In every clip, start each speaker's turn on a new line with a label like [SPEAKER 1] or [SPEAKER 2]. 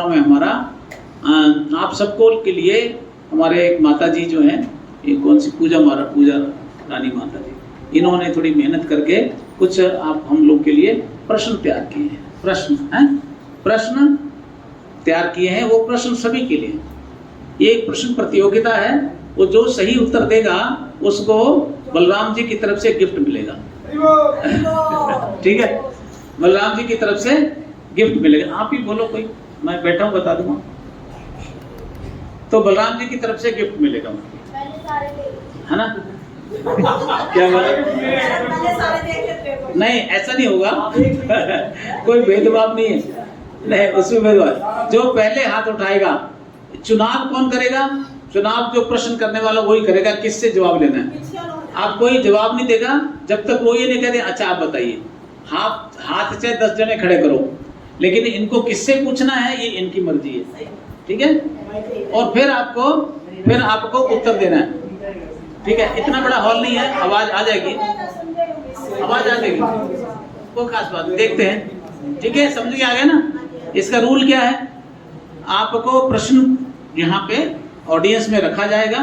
[SPEAKER 1] में हमारा आप सबको के लिए हमारे एक माता जी जो हैं, ये कौन सी पूजा रानी माता जी, इन्होंने थोड़ी मेहनत करके कुछ आप हम लोग के लिए प्रश्न तैयार किए हैं। प्रश्न तैयार किए हैं, वो प्रश्न सभी के लिए। ये एक प्रश्न प्रतियोगिता है, वो जो सही उत्तर देगा उसको बलराम जी की तरफ से गिफ्ट मिलेगा। ठीक है, बलराम जी की तरफ से गिफ्ट मिलेगा। आप ही बोलो कोई, मैं बैठा हूँ बता दूंगा। तो बलराम जी की तरफ से गिफ्ट मिलेगा, है ना? क्या बोला? नहीं, ऐसा नहीं होगा। कोई भेदभाव नहीं है, नहीं उसमें भेदभाव। जो पहले हाथ उठाएगा, चुनाव कौन करेगा? चुनाव जो प्रश्न करने वाला वही करेगा, किससे जवाब लेना है। आप कोई जवाब नहीं देगा जब तक वो ये नहीं कहते अच्छा आप बताइए। हाथ चाहे 10 जने खड़े करो, लेकिन इनको किससे पूछना है ये इनकी मर्जी है। ठीक है, और फिर आपको उत्तर देना है। ठीक है, इतना बड़ा हॉल नहीं है, आवाज आ जाएगी, कोई खास बात नहीं, देखते हैं। ठीक है, समझ के आ गया ना? इसका रूल क्या है? आपको प्रश्न यहाँ पे ऑडियंस में रखा जाएगा,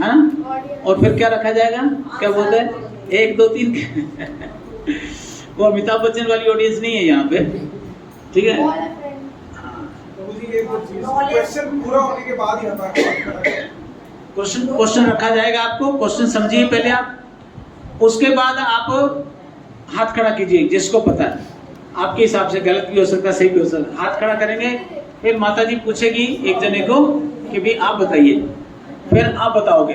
[SPEAKER 1] है ना? और फिर क्या रखा जाएगा, क्या बोलते हैं, 1 2 3 वो अमिताभ बच्चन वाली ऑडियंस नहीं है यहाँ पे। ठीक है,
[SPEAKER 2] क्वेश्चन पूरा होने के बाद ही आता है।
[SPEAKER 1] क्वेश्चन रखा जाएगा। आपको क्वेश्चन समझिए पहले आप, उसके बाद आप हाथ खड़ा कीजिए जिसको पता है। आपके हिसाब से गलत भी हो सकता है, सही भी हो सकता है। हाथ खड़ा करेंगे, फिर माता जी पूछेगी एक जने को कि भी आप बताइए, फिर आप बताओगे,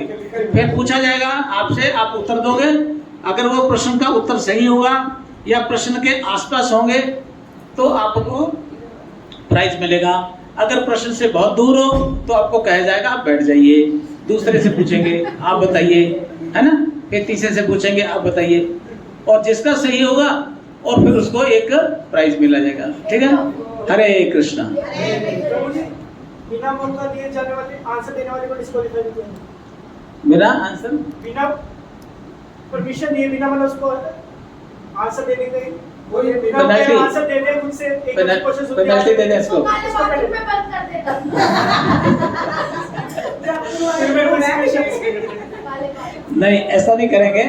[SPEAKER 1] फिर पूछा जाएगा आपसे, आप उत्तर दोगे। अगर वो प्रश्न का उत्तर सही होगा या प्रश्न के आसपास होंगे तो आपको प्राइज मिलेगा। अगर प्रश्न से बहुत दूर हो तो आपको कहा जाएगा आप बैठ जाइए, दूसरे से पूछेंगे आप बताइए, है ना? फिर तीसरे से पूछेंगे आप बताइए, और जिसका सही होगा और फिर उसको एक प्राइज मिला जाएगा। ठीक है, हरे कृष्णा।
[SPEAKER 2] बिना मौका दिए जाने वाले आंसर देने वाले को डिस्क्वालीफाई किया।
[SPEAKER 1] मेरा आंसर
[SPEAKER 2] बिना परमिशन दिए, बिना मतलब उसको आंसर देने के, वो ये बिना आंसर देने मुझसे एक क्वेश्चन सुन
[SPEAKER 1] पेनल्टी देने इसको। नहीं, ऐसा नहीं करेंगे,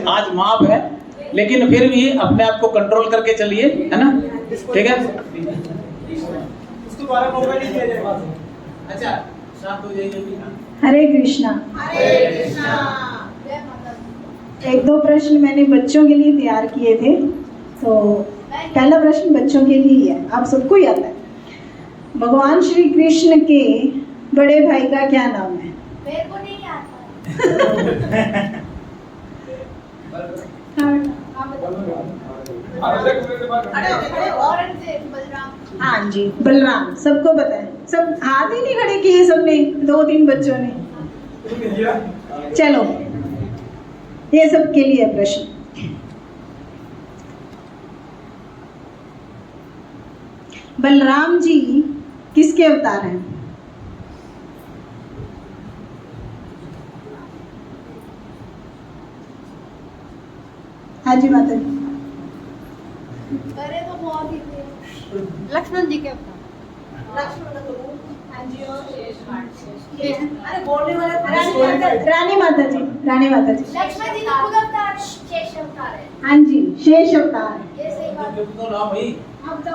[SPEAKER 1] आज माफ है, लेकिन फिर भी अपने आप को कंट्रोल करके चलिए, है ना? ठीक है,
[SPEAKER 2] उसको दोबारा मौका नहीं दिया जाएगा।
[SPEAKER 1] अच्छा, शांत हो जाइए।
[SPEAKER 3] हरे कृष्णा।
[SPEAKER 4] हरे कृष्णा।
[SPEAKER 3] 1 2 प्रश्न मैंने बच्चों के लिए तैयार किए थे, तो पहला प्रश्न बच्चों के लिए ही है, आप सबको ही आता है। भगवान श्री कृष्ण के बड़े भाई का क्या नाम है?
[SPEAKER 4] मेरे को नहीं आता। औरंगजेब, बलराम।
[SPEAKER 3] हाँ जी, बलराम, सबको पता है। सब हाथ ही नहीं खड़े किए सबने, 2 3 बच्चों ने। चलो, ये सब के लिए प्रश्न। बलराम जी किसके अवतार हैं? हाँ जी माता जी।
[SPEAKER 4] अरे तो बहुत ही थे।
[SPEAKER 5] लक्ष्मण जी के
[SPEAKER 4] अरे बोलने वाले
[SPEAKER 3] रानी माता जी, रानी माता जी।
[SPEAKER 4] लक्ष्मण जी तो खुद अवतार, शेष अवतार है।
[SPEAKER 3] हाँ जी, शेष अवतार।
[SPEAKER 4] ये सही बात।
[SPEAKER 1] तो ना भाई,
[SPEAKER 4] अब तो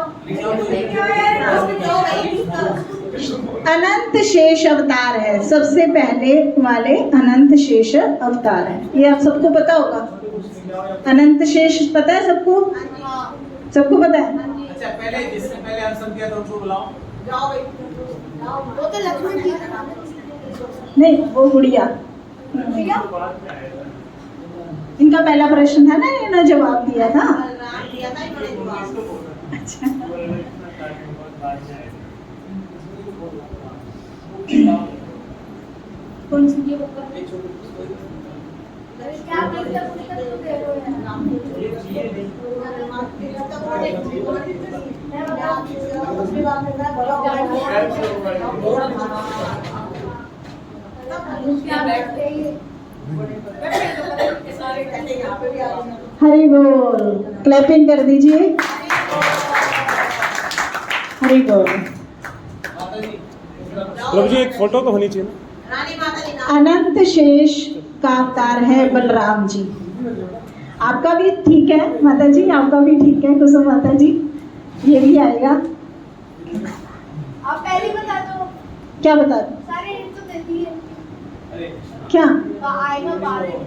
[SPEAKER 3] अनंत शेष अवतार है, सबसे पहले वाले अनंत शेष अवतार है। ये आप सबको पता होगा। अनंत शेष पता है सबको? सबको पता है?
[SPEAKER 1] अच्छा, पहले जिसने पहले आंसर किया था उसको बुलाओ।
[SPEAKER 4] जाओ भाई, वो तो लक्ष्मण जी का
[SPEAKER 3] नहीं, वो गुड़िया। इनका पहला प्रश्न था ना, इन्होंने जवाब दिया था। अच्छा, कौन सी?
[SPEAKER 4] क्या बोलते तो दे दो
[SPEAKER 3] हरि बोल, क्लैपिंग कर दीजिए। हरि बोल।
[SPEAKER 5] प्रभु जी एक फोटो तो होनी चाहिए ना।
[SPEAKER 3] अनंत शेष का अवतार है बलराम जी। आपका भी ठीक है माता जी, आपका भी ठीक है कुसुम माता जी, ये भी आएगा।
[SPEAKER 4] आप पहले ही बता दो,
[SPEAKER 3] क्या बता दूं?
[SPEAKER 4] सारे हिंट तो दे दिए।
[SPEAKER 3] क्या
[SPEAKER 4] आएगा बाद में।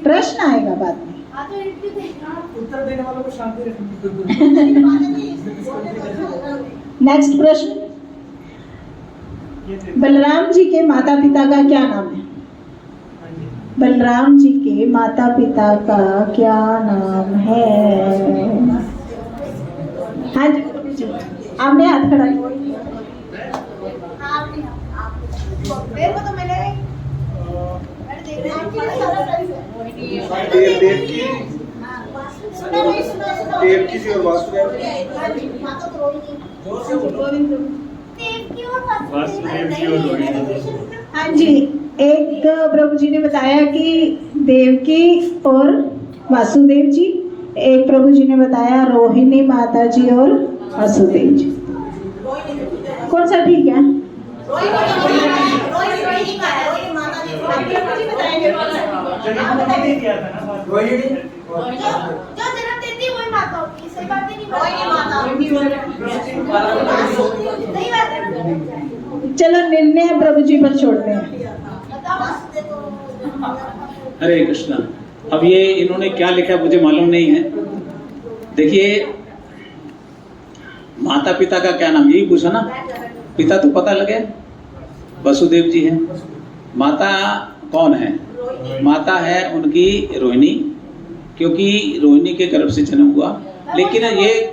[SPEAKER 3] प्रश्न आएगा बाद में?
[SPEAKER 4] हाँ तो हिंट क्यों देना?
[SPEAKER 2] उत्तर देने वालों को शांति रखनी।
[SPEAKER 3] नेक्स्ट प्रश्न, बलराम जी के माता पिता का क्या नाम है? बलराम जी के माता पिता का क्या नाम है? हाँ जी, आपने हाथ खड़ा किया।
[SPEAKER 4] मेरे को तो मिलेगा ही। मैंने देख रहा हूँ
[SPEAKER 5] देवकी जी और वासुदेव।
[SPEAKER 3] हाँ जी, एक प्रभु जी ने बताया कि देवकी और वासुदेव जी, एक प्रभु जी ने बताया रोहिणी माता जी और वासुदेव जी। कौन सा ठीक है?
[SPEAKER 4] जो जन्म देती है वही माता होती है, सही बात है। नहीं बात है।
[SPEAKER 3] चलो निर्णय प्रभु जी पर छोड़ते हैं।
[SPEAKER 1] हरे कृष्णा। अब ये इन्होंने क्या लिखा मुझे मालूम नहीं है। देखिए, माता पिता का क्या नाम, यही पूछा ना। पिता तो पता लगे, वसुदेव जी हैं। माता कौन है? माता है उनकी रोहिणी, क्योंकि रोहिणी के गर्भ से जन्म हुआ। लेकिन ये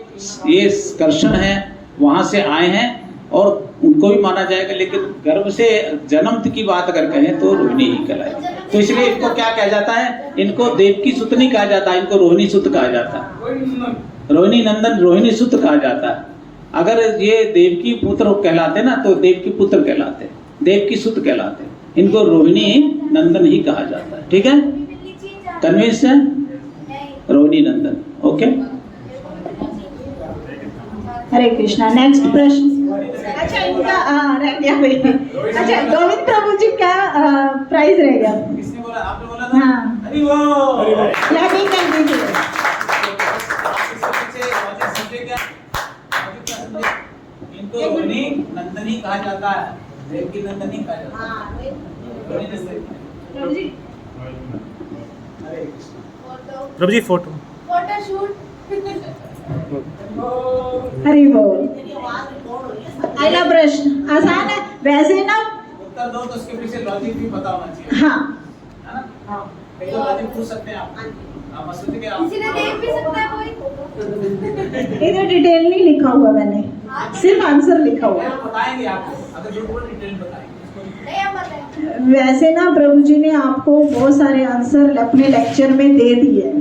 [SPEAKER 1] कृष्ण है, वहां से आए हैं और उनको भी माना जाएगा। लेकिन गर्भ से जन्म की बात अगर कहें तो रोहिणी ही कहलाए। तो इसलिए इनको क्या कहा जाता है? इनको देवकी सुत नहीं कहा जाता, इनको रोहिणी सुत कहा जाता है। रोहिणी नंदन, रोहिणी सुत कहा जाता है। अगर ये देवकी पुत्र कहलाते ना तो देवकी पुत्र कहलाते, देवकी सुत कहलाते। इनको रोहिणी नंदन ही कहा जाता है। ठीक है, कन्विंस है? रोहिणी नंदन। ओके,
[SPEAKER 3] हरे कृष्णा। नेक्स्ट प्रश्न। अच्छा, इनका रह गया भाई। अच्छा, गोविंद प्रभु जी का प्राइज रह गया।
[SPEAKER 1] किसने बोला? आपने बोला था।
[SPEAKER 3] हाँ,
[SPEAKER 1] हरि बोल।
[SPEAKER 3] क्लैपिंग कर दीजिए।
[SPEAKER 1] इनको रोहिणी नंदन ही कहा जाता है, देवकी नंदन ही कहा जाता है। रोहिणी नंदन। हरे कृष्ण।
[SPEAKER 5] प्रभु जी फोटो।
[SPEAKER 4] फोटोशूट।
[SPEAKER 3] हरि बोल। अगला प्रश्न आसान है वैसे ना।
[SPEAKER 1] उत्तर दो तो उसके पीछे लॉजिक भी पता होना चाहिए,
[SPEAKER 3] हाँ,
[SPEAKER 1] है ना? कई तो लॉजिक पूछ सकते हैं आप सोच के आप
[SPEAKER 4] किसी ने देख भी सकता है कोई?
[SPEAKER 3] इधर डिटेल नहीं लिखा हुआ मैंने, सिर्फ आंसर लिखा हुआ है।
[SPEAKER 1] बताएंगे आपको, अगर जो पूरा डिटेल बताएंगे।
[SPEAKER 4] नहीं हम बताएं।
[SPEAKER 3] वैसे ना प्रभु जी ने आपको बहुत सारे आंसर अपने लेक्चर में दे दिए।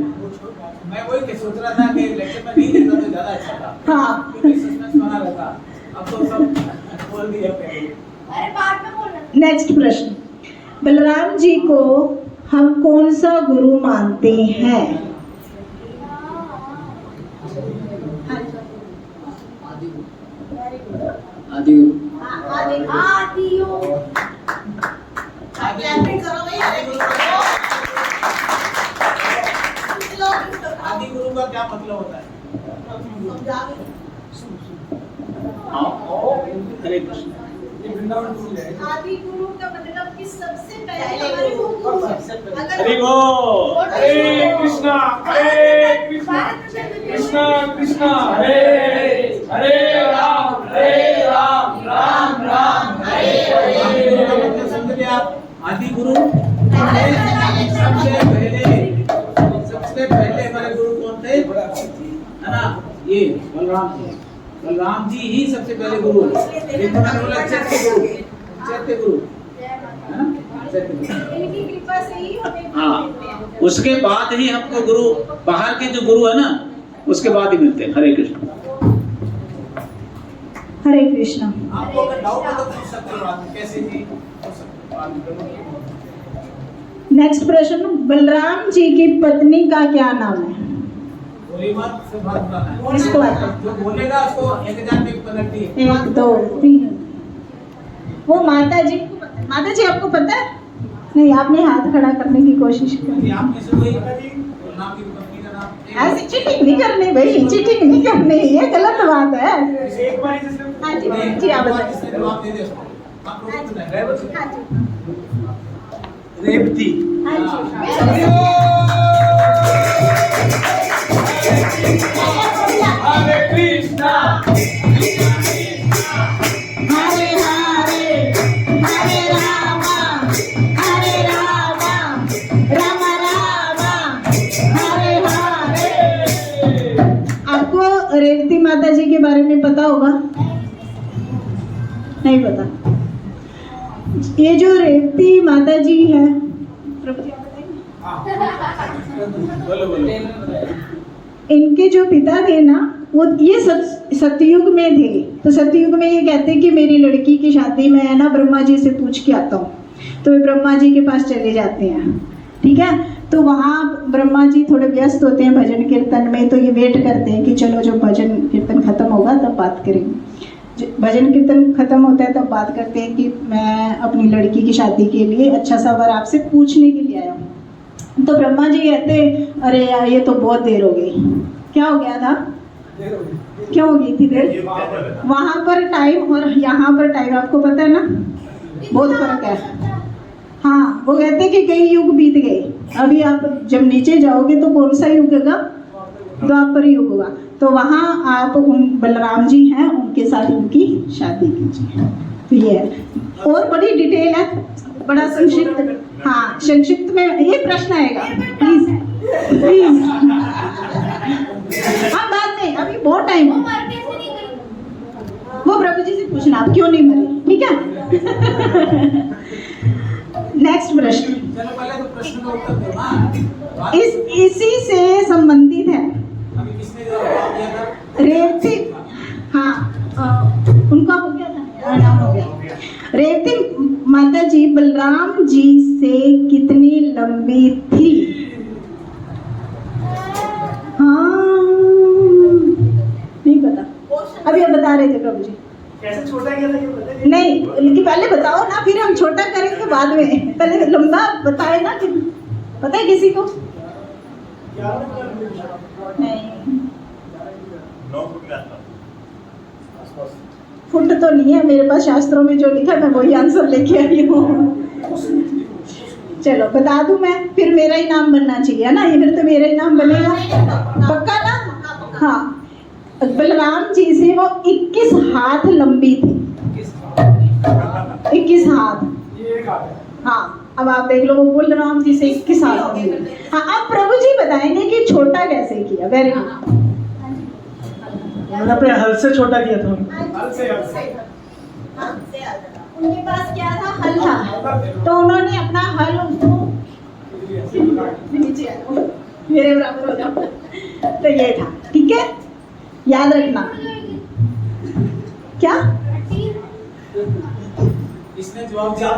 [SPEAKER 1] मैं वही सोच रहा था कि लेक्चर में नहीं देता तो ज्यादा अच्छा था।
[SPEAKER 3] हाँ,
[SPEAKER 1] क्योंकि सस्पेंस बना रहता। अब तो सब बोल दिया पहले।
[SPEAKER 4] अरे बाद में बोलना।
[SPEAKER 3] नेक्स्ट प्रश्न, बलराम जी को हम कौन सा गुरु मानते हैं?
[SPEAKER 1] आदि
[SPEAKER 4] आदियो।
[SPEAKER 1] आदि गुरु का क्या मतलब होता है? हरे कृष्ण।
[SPEAKER 4] आदि गुरु का मतलब कि सबसे पहले हमारे गुरु।
[SPEAKER 1] हरि बोल।
[SPEAKER 2] हरे कृष्णा, हरे कृष्णा, कृष्णा कृष्णा, हरे हरे राम, राम राम, हरे हरे।
[SPEAKER 1] समझ लिया आप? आदि गुरु सबसे पहले हमारे गुरु कौन थे? है ना, ये बलराम जी। बलराम जी ही सबसे पहले गुरु है। देखो मैंने बोला चैत्य गुरु, चैत्य गुरु, है ना, चैत्य गुरु।
[SPEAKER 4] इनकी कृपा से ही हमें।
[SPEAKER 1] हाँ, उसके बाद ही हमको गुरु, बाहर के जो गुरु है ना, उसके बाद ही मिलते हैं। हरे कृष्ण।
[SPEAKER 3] हरे कृष्णा।
[SPEAKER 1] आपको अगर डाउट हो तो पूछ सकते हो आप, कैसे जी पूछ सकते हो आप।
[SPEAKER 3] नेक्स्ट प्रश्न, बलराम जी की पत्नी का क्या नाम है?
[SPEAKER 1] बोली मत, सिर्फ हाथ उठाना है।
[SPEAKER 3] इसको आता है।
[SPEAKER 1] जो बोलेगा उसको 1000 की पेनल्टी है।
[SPEAKER 3] 1 2 3। वो माता जी आपको पता है? नहीं, आपने हाथ खड़ा करने की कोशिश की।
[SPEAKER 1] यदि आप किसी को नाम की कंपनी का नाम
[SPEAKER 3] ऐसी चीटिंग नहीं करनी भाई, चीटिंग नहीं करनी, ये गलत बात है।
[SPEAKER 2] एक बार ही जिसने
[SPEAKER 3] हाँ जी आप बताइए।
[SPEAKER 1] जिसने जवाब दे दे उसको। आप लोग सुन रहे हैं?
[SPEAKER 3] हाँ जी
[SPEAKER 1] रेवती।
[SPEAKER 3] हाँ जी।
[SPEAKER 1] हरे कृष्णा
[SPEAKER 3] हरे हरे हरे रामा राम राम हरे हरे। आपको रेवती माता जी के बारे में पता होगा? नहीं पता। ये जो रेवती माता जी है, प्रभु जी आप बताइए।
[SPEAKER 1] बोलो बोलो।
[SPEAKER 3] इनके जो पिता थे ना, वो ये सतयुग में थे। तो सतयुग में ये कहते कि मेरी लड़की की शादी में है ना, ब्रह्मा जी से पूछ के आता हूँ। तो वे ब्रह्मा जी के पास चले जाते हैं, ठीक है। तो वहाँ ब्रह्मा जी थोड़े व्यस्त होते हैं भजन कीर्तन में, तो ये वेट करते हैं कि चलो जब भजन कीर्तन खत्म होगा तब बात करेंगे। भजन कीर्तन खत्म होता है तब बात करते हैं कि मैं अपनी लड़की की शादी के लिए अच्छा सा वर आपसे पूछने के लिए आया हूँ। तो ब्रह्मा जी कहते अरे यार ये तो बहुत देर हो गई। क्या हो गया था? क्यों हो गई थी देर? वहाँ पर टाइम और यहाँ पर टाइम आपको पता है ना, बहुत फर्क है। हाँ, वो कहते हैं कि कई युग बीत गए। अभी आप जब नीचे जाओगे तो कौन सा युग होगा? द्वापर युग होगा। तो वहाँ आप उन बलराम जी हैं, उनके साथ उनकी शादी कीजिए। तो ये है, और बड़ी डिटेल है, बड़ा संक्षिप्त। हाँ, संक्षिप्त में ये प्रश्न आएगा, प्लीज प्लीज। हाँ, बाद में, अभी बहुत टाइम है। वो प्रभु जी से पूछना आप क्यों नहीं मरे, ठीक है। नेक्स्ट प्रश्न।
[SPEAKER 1] चलो पहले तो प्रश्न का उत्तर दो ना।
[SPEAKER 3] इसी से संबंधित है।
[SPEAKER 1] अभी किसने जवाब दिया था?
[SPEAKER 3] रेवती, हाँ, उनका हो गया था, नाम हो गया। रेवती माता जी बलराम जी से कितनी लंबी थी? हाँ, नहीं पता। अभी आप बता रहे थे प्रभु जी।
[SPEAKER 2] कैसे छोटा गया था ये पता
[SPEAKER 3] नहीं, लेकिन पहले बताओ ना, फिर हम छोटा करेंगे बाद में। पहले लंबा बताए ना, कि पता है किसी को? नहीं,
[SPEAKER 5] 9 फुट के आसपास।
[SPEAKER 3] फुट तो नहीं है मेरे पास, शास्त्रों में जो लिखा मैं वही आंसर लेके आई हूँ। चलो बता दूं मैं, फिर मेरा ही नाम बनना चाहिए, है ना? ये फिर तो मेरा ही नाम बनेगा, पक्का ना? हाँ, बलराम जी से वो 21 हाथ लंबी थी। 21 हाथ। हाँ, अब आप देख लो, वो बलराम जी से 21 हाथ लंबी। हाँ, अब प्रभु जी बताएंगे कि छोटा कैसे किया। Very good.
[SPEAKER 2] मैंने अपने हल से छोटा किया था।
[SPEAKER 3] उनके पास क्या था? हल था। तो उन्होंने अपना हल उसको नीचे, मेरे बराबर हो जाओ। तो ये था, ठीक है, याद रखना। क्या?
[SPEAKER 1] इसने जवाब दिया।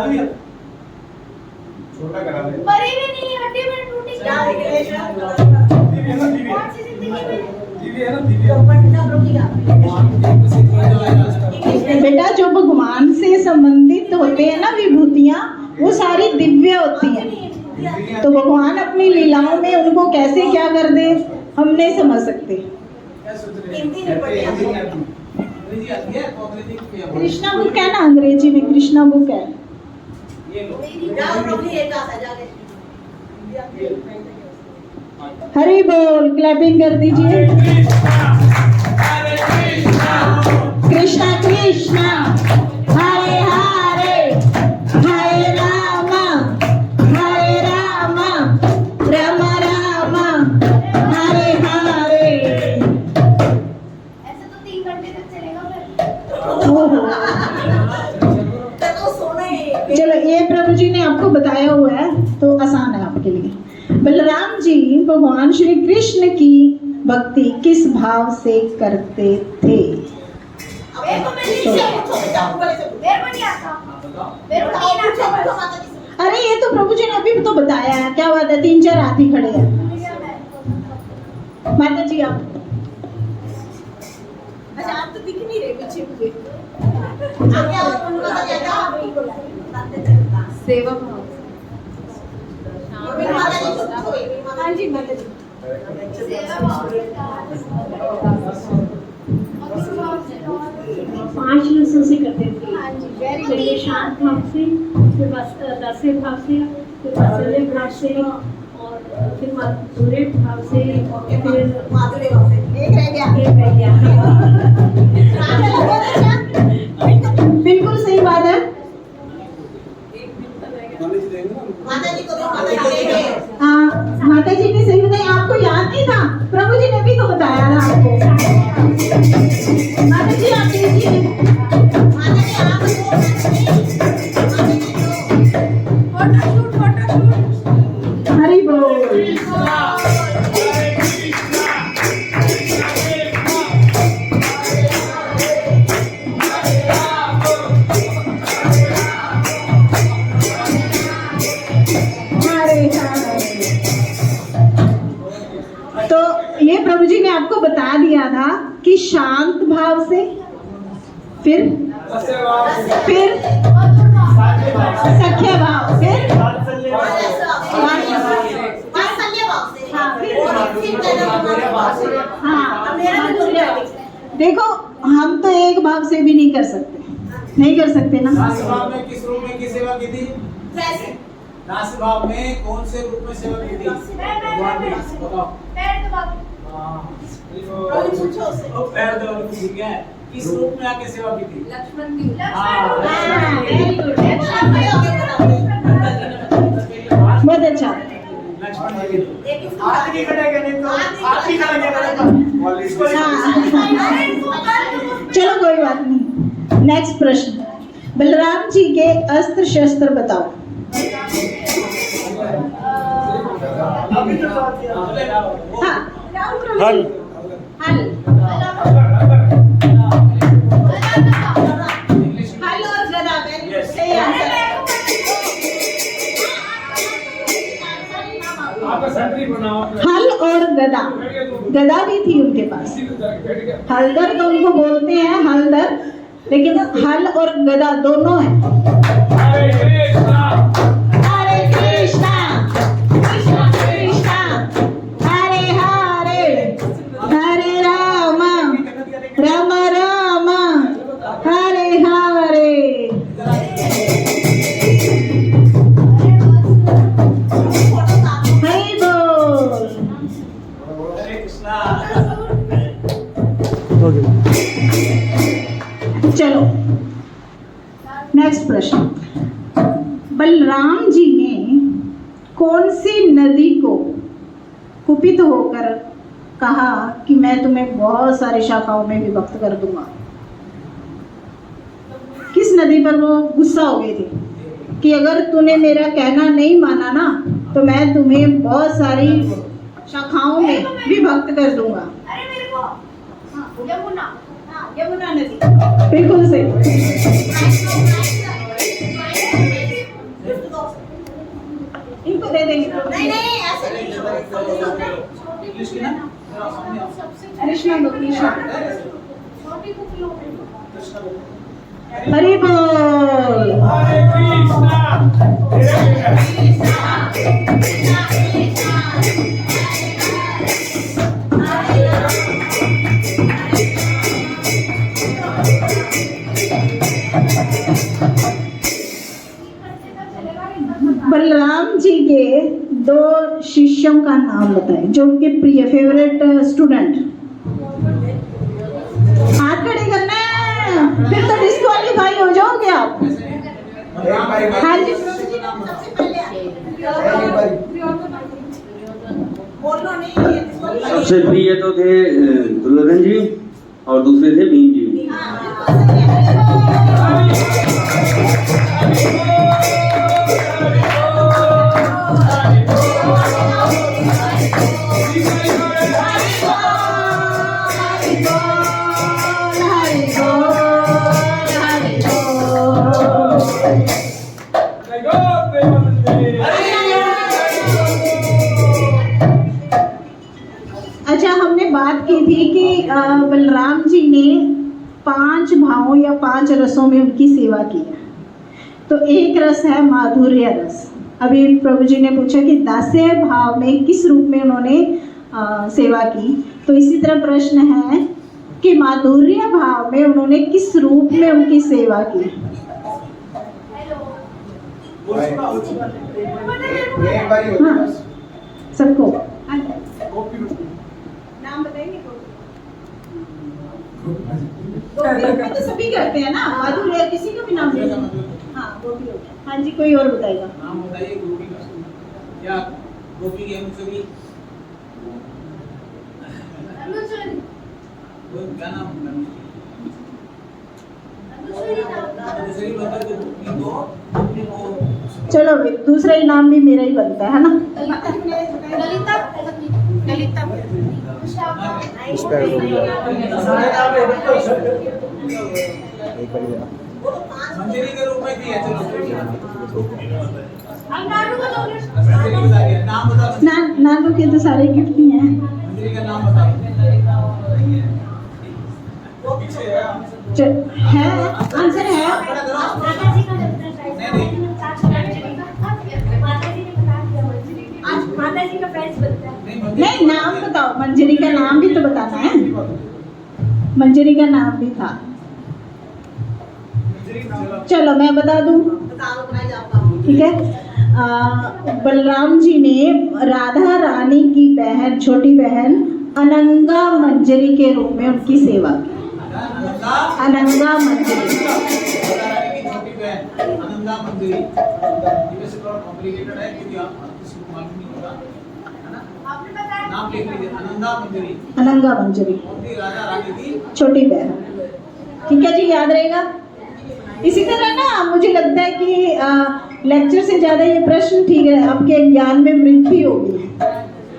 [SPEAKER 5] छोटा करा दे।
[SPEAKER 4] मरी भी नहीं, हड्डी में टूटी क्या? कौन सी जिंदगी में?
[SPEAKER 3] बेटा, जो भगवान से संबंधित होते हैं ना विभूतियाँ, वो सारी दिव्य होती हैं। तो भगवान अपनी लीलाओं में उनको कैसे क्या कर दे, हम नहीं समझ सकते। कृष्णा बुक है ना, अंग्रेजी में कृष्णा बुक है। हरि बोल, क्लैपिंग कर दीजिए। कृष्णा कृष्णा हरे हरे हरे राम राम राम हरे हरे।
[SPEAKER 4] ऐसे तो 3 घंटे तक चलेगा फिर।
[SPEAKER 3] ओहो, चलो ये प्रभु जी ने आपको बताया हुआ है तो आसान है आपके लिए। बलराम जी भगवान श्री कृष्ण की भक्ति किस भाव से करते थे? अरे ये तो प्रभु जी ने अभी तो बताया है। क्या बात है, 3-4 हाथी खड़े हैं। माता जी आप
[SPEAKER 4] अच्छा आप तो दिख नहीं रहे पीछे मुझे आगे आओ उनका तो ज्यादा आप ही बोला सेवा भाव हाँ जी माता जी सेवा भाव
[SPEAKER 6] पांच रसों से करते थे।
[SPEAKER 4] हाँ जी वेरी
[SPEAKER 6] पहले शांत भाव से, फिर दास्य भाव से, फिर वात्सल्य भाव से, और फिर माधुर्य भाव से, और फिर
[SPEAKER 4] माधुर्य भाव से एक रह गया
[SPEAKER 6] एक रह गया।
[SPEAKER 3] बिल्कुल सही बात है।
[SPEAKER 4] माता जी को भी माता जी देंगे
[SPEAKER 3] हाँ माता जी ने सही बताया, आपको याद नहीं था, प्रभु जी ने भी तो बताया ना आपको। माता जी आप दीजिए।
[SPEAKER 4] माता जी आप फोटो
[SPEAKER 3] हरि बोल। तो ये प्रभु जी ने आपको बता दिया था कि शांत भाव से, फिर सख्य भाव, फिर
[SPEAKER 4] वात्सल्य भाव से
[SPEAKER 3] हाँ,
[SPEAKER 4] फिर
[SPEAKER 3] हाँ
[SPEAKER 4] मेरा भी बोल रहा है
[SPEAKER 3] देखो हम तो एक भाव से भी नहीं कर सकते, नहीं कर सकते ना।
[SPEAKER 1] दास भाव में किस रूप में की सेवा की थी?
[SPEAKER 4] कैसे
[SPEAKER 1] दास भाव में कौन से रूप में सेवा की थी? भगवान की, बताओ।
[SPEAKER 4] पैर दबा
[SPEAKER 1] हाँ,
[SPEAKER 4] प्रभु पूछो उससे
[SPEAKER 1] वो पैर दबा के ठीक है। किस रूप में आके सेवा की थी?
[SPEAKER 4] लक्ष्मण की
[SPEAKER 1] हाँ,
[SPEAKER 3] वेरी गुड,
[SPEAKER 4] लक्ष्मण के आगे बनाओ
[SPEAKER 3] बहुत अच्छा।
[SPEAKER 1] लक्ष्मण जी की थी।
[SPEAKER 4] देखिए
[SPEAKER 2] हाथ नहीं खड़ा करने तो आप ही खड़ा किया करेगा
[SPEAKER 3] चलो कोई बात नहीं। नेक्स्ट प्रश्न, बलराम जी के अस्त्र शस्त्र बताओ।
[SPEAKER 2] अभी तो बात किया
[SPEAKER 3] हाँ
[SPEAKER 5] हल
[SPEAKER 3] हल
[SPEAKER 4] हल और गदा
[SPEAKER 1] Yes.
[SPEAKER 4] सही आंसर
[SPEAKER 3] हल और गदा, गदा भी थी उनके पास। हलदर तो उनको बोलते हैं हलदर, लेकिन हल और गदा दोनों है। हरे कृष्णा कृष्णा कृष्णा हरे हरे, हरे राम राम राम हरे हरे। हरि बोल।
[SPEAKER 1] हरे कृष्णा।
[SPEAKER 3] चलो नेक्स्ट प्रश्न, बलराम जी ने कौन सी नदी को कुपित होकर कहा कि मैं तुम्हें बहुत सारी शाखाओं में विभक्त कर दूंगा? किस नदी पर वो गुस्सा हो गए थे कि अगर तूने मेरा कहना नहीं माना ना तो मैं तुम्हें बहुत सारी शाखाओं में विभक्त कर दूंगा?
[SPEAKER 4] अरे मेरे को हाँ यमुना
[SPEAKER 3] यमुना नदी। बिल्कुल सही। इनको दे देंगे।
[SPEAKER 4] नहीं नहीं ऐसे नहीं
[SPEAKER 1] इंग्लिश की ना?
[SPEAKER 3] कृष्णा दो, कृष्णा।
[SPEAKER 4] छोटी बुक लो
[SPEAKER 3] हरि बोल। बलराम जी के दो शिष्यों का नाम बताएं जो उनके प्रिय फेवरेट स्टूडेंट। हाथ खड़े करना है, फिर तो डिस्क्वालीफाई हो जाओगे आप। हाँ जी
[SPEAKER 4] सबसे पहले बोलो नहीं
[SPEAKER 7] सबसे प्रिय तो थे दुर्योधन जी और दूसरे थे भीम जी।
[SPEAKER 3] अच्छा 9 या 5 रसों में उनकी सेवा की है। तो एक रस है माधुर्य रस। अभी प्रभु जी ने पूछा कि दास्य भाव में किस रूप में उन्होंने सेवा की, तो इसी तरह प्रश्न है कि माधुर्य भाव में उन्होंने किस रूप में उनकी सेवा की।
[SPEAKER 5] एक बार ही होती है
[SPEAKER 3] हाँ,
[SPEAKER 5] बस।
[SPEAKER 3] सबको
[SPEAKER 4] नाम बताएंगे गोपी में तो सभी करते हैं ना, माधुर्य किसी को भी नाम ले हाँ गोपी हो गया।
[SPEAKER 3] हाँ जी, कोई और बताएगा।
[SPEAKER 1] नाम बताइए गोपी का, या गोपी के अनुसारी क्या नाम होगा? अनुसारी बनता है तो गोपी को
[SPEAKER 3] चलो भाई, दूसरा इनाम भी मेरा ही बनता है ना।
[SPEAKER 4] ललिता ललिता
[SPEAKER 1] मंजरी के रूप में भी है। चलो
[SPEAKER 4] अब नाडू को दोगे
[SPEAKER 1] मंजरी के सारे नाम बताओ।
[SPEAKER 3] नानू के तो सारे गिफ्ट ही हैं।
[SPEAKER 1] मंजरी का नाम बताओ।
[SPEAKER 3] है आंसर है।
[SPEAKER 4] माता जी का आज माता जी का प्राइस बनता है।
[SPEAKER 3] नहीं, नाम बताओ, मंजरी का नाम भी तो बताना है। मंजरी का नाम भी था। चलो मैं बता दूं, ठीक है। बलराम जी ने राधा रानी की बहन, छोटी बहन अनंगा मंजरी के रूप में उनकी सेवा की। अनंगा मंजरी,
[SPEAKER 1] छोटी बहन अनंगा मंजरी। ये से थोड़ा कॉम्प्लिकेटेड है क्योंकि आप किसी को मालूम नहीं होगा, है ना?
[SPEAKER 4] आपने बताया
[SPEAKER 1] नाम लिख लीजिए, अनंगा मंजरी।
[SPEAKER 3] अनंगा मंजरी
[SPEAKER 1] कौन राजा रानी की
[SPEAKER 3] छोटी बहन। ठीक है जी, याद रहेगा। इसी तरह ना मुझे लगता है कि लेक्चर से ज़्यादा ये प्रश्न ठीक है, आपके ज्ञान में वृद्धि होगी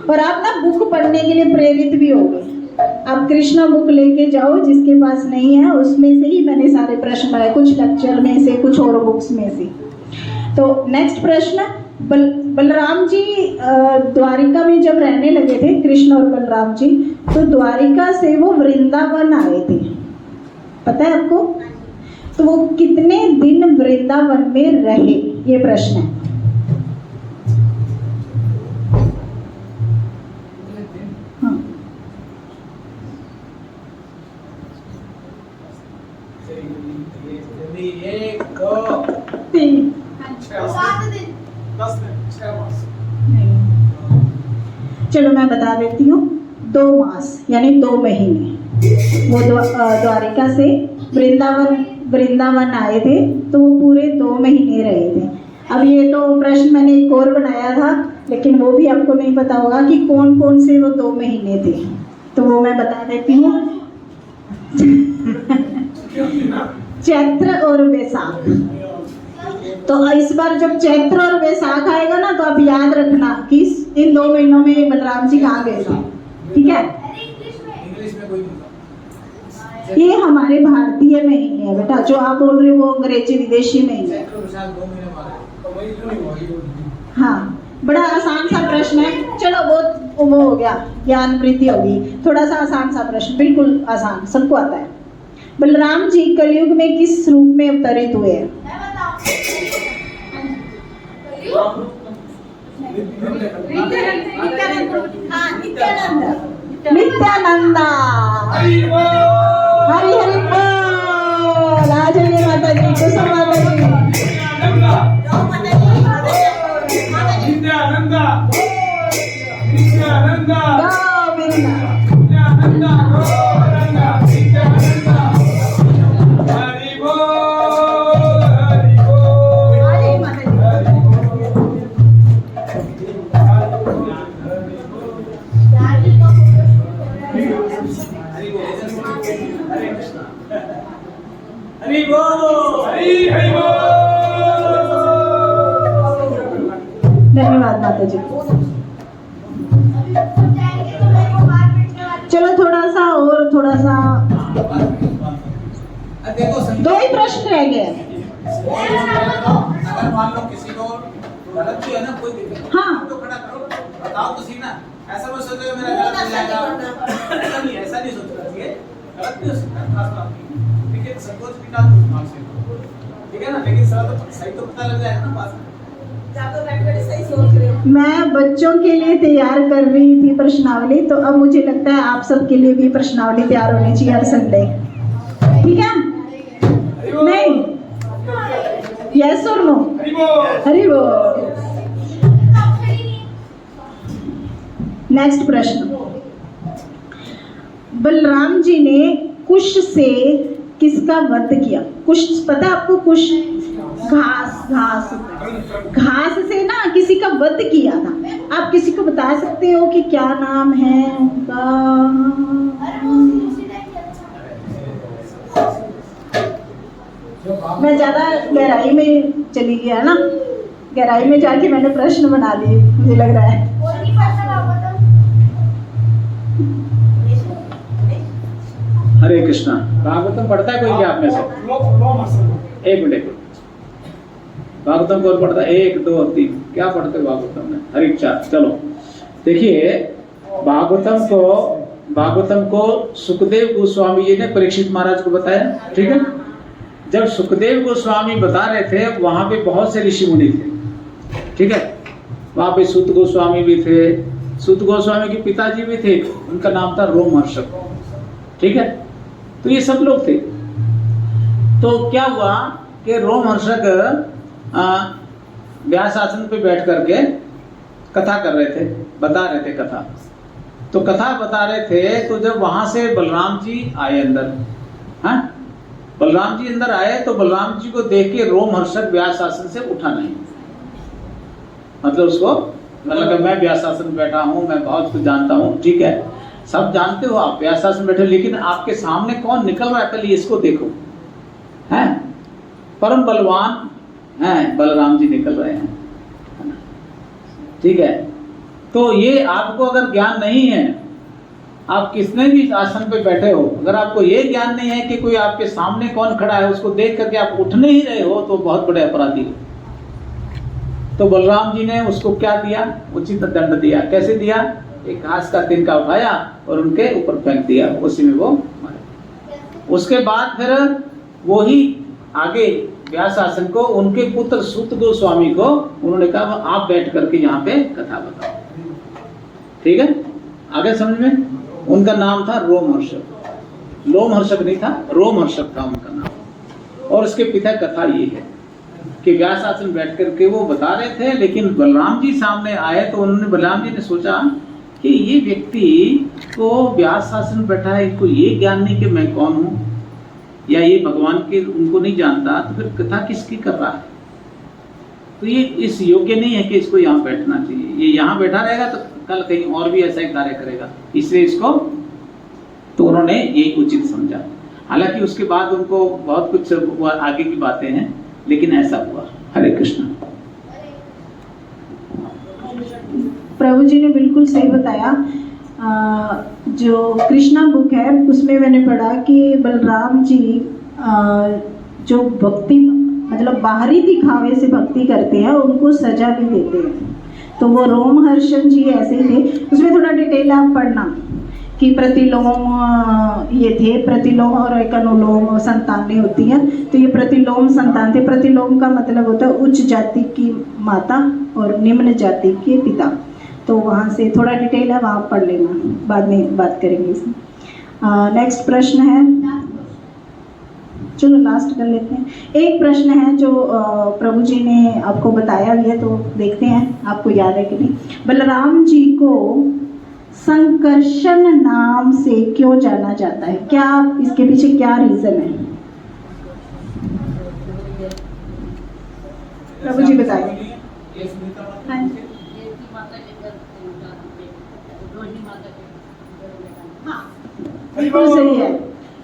[SPEAKER 3] और आप ना बुक पढ़ने के लिए प्रेरित भी होगे। आप कृष्णा बुक लेके जाओ, जिसके पास नहीं है उसमें से ही मैंने सारे प्रश्न बनाए, कुछ लेक्चर में से, कुछ और बुक्स में से। तो नेक्स्ट प्रश्न, बलराम जी द्वारिका में जब रहने लगे थे, कृष्ण और बलराम जी, तो द्वारिका से वो वृंदावन आए थे, पता है आपको? तो वो कितने दिन वृंदावन में रहे, ये प्रश्न है। हाँ,
[SPEAKER 1] एक दो
[SPEAKER 3] 3
[SPEAKER 4] 7 दिन
[SPEAKER 2] 10 दिन 6 मास।
[SPEAKER 3] चलो मैं बता देती हूँ, 2 मास यानी 2 महीने वो द्वारिका से वृंदावन आए थे, तो वो पूरे 2 महीने रहे थे। अब ये तो प्रश्न मैंने एक और बनाया था, लेकिन वो भी आपको नहीं पता होगा कि कौन कौन से वो 2 महीने थे, तो वो मैं बता देती हूँ। चैत्र और वैशाख। तो इस बार जब चैत्र और वैशाख आएगा ना, तो आप याद रखना कि इन 2 महीनों में बलराम जी कहाँ गए थे, ठीक है?
[SPEAKER 1] इंग्लिश में कोई नहीं।
[SPEAKER 3] ये हमारे भारतीय महीने हैं बेटा, जो आप बोल रहे हो वो अंग्रेजी विदेशी महीने हैं।
[SPEAKER 1] चैत्र वैशाख 2 महीने मारे।
[SPEAKER 3] हाँ, बड़ा आसान सा प्रश्न है। चलो वो हो गया, ज्ञान वृद्धि होगी। थोड़ा सा आसान सा प्रश्न, बिल्कुल आसान, सबको आता है। बलराम जी कलयुग में किस रूप में अवतरित हुए हैं? नित्यानंदा। हरि हरि बोल। आ जाइए माता जी, कुसुम माता जी।
[SPEAKER 1] हरि बोल।
[SPEAKER 3] धन्यवाद माता जी। चलो थोड़ा सा
[SPEAKER 1] देखो
[SPEAKER 3] 2 ही प्रश्न रह गए।
[SPEAKER 1] अगर मान लो किसी को गलत भी है ना, कोई दिक्कत नहीं,
[SPEAKER 3] हाँ।
[SPEAKER 1] तो खड़ा करो, बताओ तो सही ना। ऐसा मत सोचो मेरा गलत हो जाएगा, ऐसा नहीं सोचना चाहिए। गलत भी हो सकता है, खास बात नहीं, लेकिन संकोच भी डाल दो दिमाग से, ठीक है ना, लेकिन सही तो पता लग जाएगा ना बात में।
[SPEAKER 4] ज्यादा बैठ बैठ सही सोच रहे हो।
[SPEAKER 3] मैं बच्चों के लिए तैयार कर रही थी प्रश्नावली, तो अब मुझे लगता है आप सबके लिए भी प्रश्नावली तैयार होनी चाहिए हर संडे, ठीक है? नहीं, यस और नो? हरि बोल। नेक्स्ट प्रश्न, बलराम जी ने कुश से किसका वध किया? कुश पता है आपको? कुश घास से ना किसी का वध किया था। आप किसी को बता सकते हो कि क्या नाम है उनका? मैं ज्यादा गहराई में चली गई है ना, गहराई में जाके मैंने प्रश्न बना लिए, मुझे लग रहा है।
[SPEAKER 1] हरे कृष्णा। भागवतम पढ़ता है कोई क्या आप में से? एक मिनट, भागवतम कौन पढ़ता है? 1 2 3 क्या पढ़ते हो भागवतम में? हरि चार। चलो देखिए, भागवतम को सुखदेव गोस्वामी जी ने परीक्षित महाराज को बताया, ठीक है। जब सुखदेव गोस्वामी बता रहे थे, वहां पे बहुत से ऋषि मुनि थे, ठीक है। वहां पे सूत गोस्वामी भी थे, सूत गोस्वामी के पिताजी भी थे, उनका नाम था रोमहर्षक, ठीक है। तो ये सब लोग थे। तो क्या हुआ कि रोमहर्षक व्यास आसन पे बैठ करके कथा कर रहे थे, बता रहे थे कथा। तो कथा बता रहे थे, तो जब वहां से बलराम जी आए अंदर, हाँ, बलराम जी अंदर आए, तो बलराम जी को देख के रोमहर्षक व्यास आसन से उठा नहीं। मतलब उसको मतलब मैं व्यास आसन में बैठा हूँ, मैं बहुत कुछ जानता हूँ, ठीक है, सब जानते हो आप, व्यास आसन बैठे, लेकिन आपके सामने कौन निकल रहा है पहले इसको देखो, हैं? परम बलवान हैं बलराम जी निकल रहे हैं, ठीक है। तो ये आपको अगर ज्ञान नहीं है, आप किसने भी आसन पे बैठे हो, अगर आपको ये ज्ञान नहीं है कि कोई आपके सामने कौन खड़ा है, उसको देख करके आप उठ नहीं रहे हो, तो बहुत बड़े अपराधी हो। तो बलराम जी ने उसको क्या दिया? उचित दंड दिया। कैसे दिया? एक घास का तिनका उठाया और उनके ऊपर फेंक दिया, उसी में वो मरे। उसके बाद फिर वो ही आगे व्यास आसन को उनके पुत्र सूत गोस्वामी को उन्होंने कहा आप बैठ करके यहाँ पे कथा बताओ, ठीक है। आगे समझ में? उनका नाम था रोमहर्षक, लोमहर्षक नहीं था, रोमहर्षक था उनका नाम। और उसके पिता कथा ये है कि व्यास आसन बैठ करके वो बता रहे थे, लेकिन बलराम जी सामने आए, तो उन्होंने बलराम जी ने सोचा कि ये व्यक्ति को व्यास आसन बैठा है, इसको ये ज्ञान नहीं कि मैं कौन हूँ, या ये भगवान के उनको नहीं जानता, तो फिर कथा किसकी कर रहा है? तो ये इस योग्य नहीं है कि इसको यहाँ बैठना चाहिए। ये यहाँ बैठा रहेगा तो कल कहीं और भी ऐसा ही कार्य करेगा, इसलिए इसको, तो उन्होंने यही उचित समझा। हालांकि उसके बाद उनको बहुत कुछ आगे की बातें हैं, लेकिन ऐसा हुआ। हरे कृष्ण।
[SPEAKER 3] प्रभु जी ने बिल्कुल सही बताया। जो कृष्णा बुक है उसमें मैंने पढ़ा कि बलराम जी जो भक्ति मतलब बाहरी दिखावे से भक्ति करते हैं, उनको सजा भी देते हैं। तो वो रोमहर्षण जी ऐसे ही थे। उसमें थोड़ा डिटेल आप पढ़ना कि प्रतिलोम ये थे, प्रतिलोम और एक अनुलोम संतानें होती हैं। तो ये प्रतिलोम संतान थे। प्रतिलोम का मतलब होता है उच्च जाति की माता और निम्न जाति के पिता। तो वहाँ से थोड़ा डिटेल है, वहाँ पढ़ लेना, बाद में बात करेंगे इसमें। नेक्स्ट प्रश्न है, चलो लास्ट कर लेते हैं। एक प्रश्न है जो प्रभु जी ने आपको बताया भी है, तो देखते हैं आपको याद है कि नहीं। बलराम जी को संकर्षण नाम से क्यों जाना जाता है? क्या इसके पीछे क्या रीजन है? प्रभु जी बताइए। हाँ जी। बिल्कुल सही है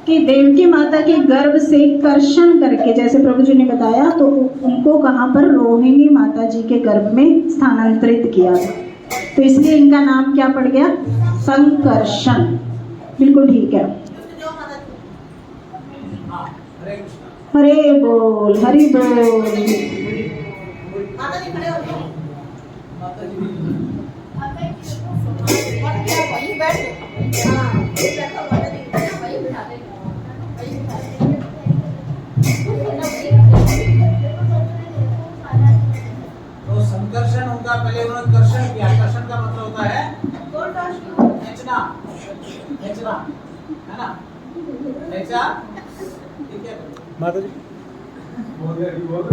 [SPEAKER 3] कि देवकी माता के गर्भ से कर्षण करके, जैसे प्रभु जी ने बताया, तो उनको कहाँ पर रोहिणी माता जी के गर्भ में स्थानांतरित किया, तो इसलिए इनका नाम क्या पड़ गया? संकर्षण। बिल्कुल ठीक है। हरे बोल, हरि बोल।
[SPEAKER 4] माता जी खड़े हो जाओ। वहीं बैठ। हाँ, बैठो माता जी, वहीं बिठा देंगे।
[SPEAKER 1] पहले उन्होंने कर्षण किया। कर्षण का मतलब होता है खींचना, खींचना, है ना? खींचा, ठीक है?
[SPEAKER 5] माता जी बोल रहे बोल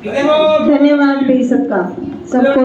[SPEAKER 1] ठीक है?
[SPEAKER 3] धन्यवाद भाई सबका, सबको